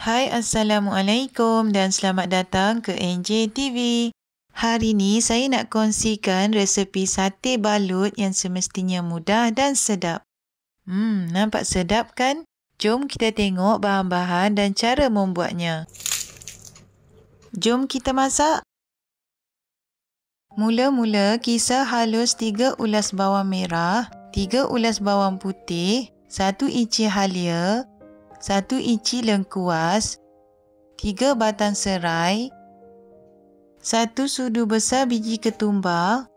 Hai, Assalamualaikum dan selamat datang ke NJ TV. Hari ni saya nak kongsikan resepi sate balut yang semestinya mudah dan sedap. Nampak sedap kan? Jom kita tengok bahan-bahan dan cara membuatnya. Jom kita masak. Mula-mula kisar halus 3 ulas bawang merah, 3 ulas bawang putih, 1 inci halia, 1 inci lengkuas, 3 batang serai, 1 sudu besar biji ketumbar,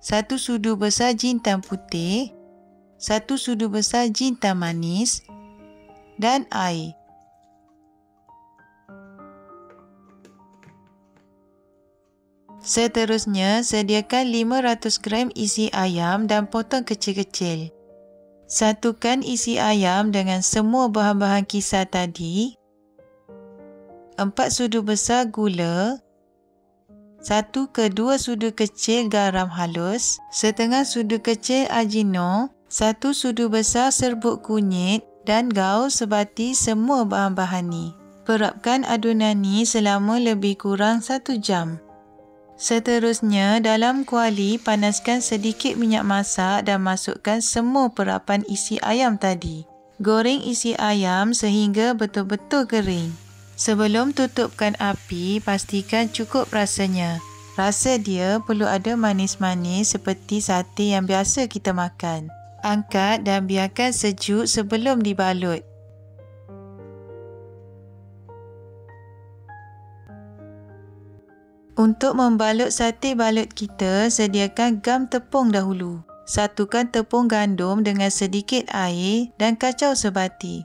1 sudu besar jintan putih, 1 sudu besar jintan manis dan air. Seterusnya, sediakan 500 gram isi ayam dan potong kecil-kecil. Satukan isi ayam dengan semua bahan-bahan kisar tadi. 4 sudu besar gula, 1 ke 2 sudu kecil garam halus, setengah sudu kecil ajino, 1 sudu besar serbuk kunyit dan gaul sebati semua bahan-bahan ni. Perapkan adunan ni selama lebih kurang 1 jam. Seterusnya, dalam kuali panaskan sedikit minyak masak dan masukkan semua perapan isi ayam tadi. Goreng isi ayam sehingga betul-betul kering. Sebelum tutupkan api, pastikan cukup rasanya. Rasa dia perlu ada manis-manis seperti sate yang biasa kita makan. Angkat dan biarkan sejuk sebelum dibalut. Untuk membalut sate balut kita, sediakan gam tepung dahulu. Satukan tepung gandum dengan sedikit air dan kacau sebati.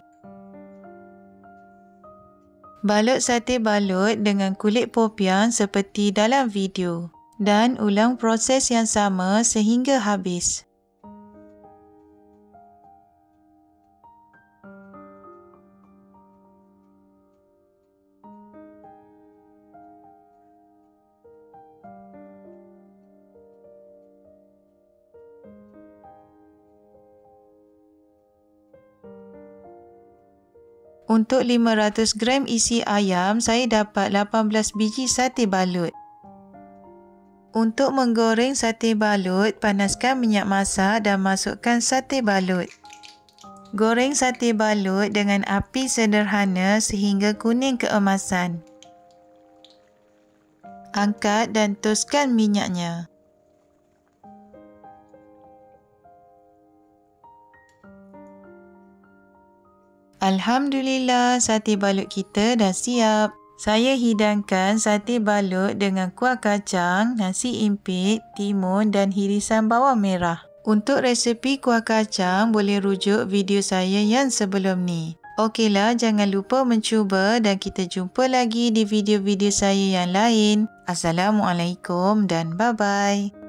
Balut sate balut dengan kulit popiang seperti dalam video. Dan ulang proses yang sama sehingga habis. Untuk 500 gram isi ayam, saya dapat 18 biji sate balut. Untuk menggoreng sate balut, panaskan minyak masak dan masukkan sate balut. Goreng sate balut dengan api sederhana sehingga kuning keemasan. Angkat dan toskan minyaknya. Alhamdulillah, sate balut kita dah siap. Saya hidangkan sate balut dengan kuah kacang, nasi impit, timun dan hirisan bawang merah. Untuk resepi kuah kacang, boleh rujuk video saya yang sebelum ni. Okeylah, jangan lupa mencuba dan kita jumpa lagi di video-video saya yang lain. Assalamualaikum dan bye-bye.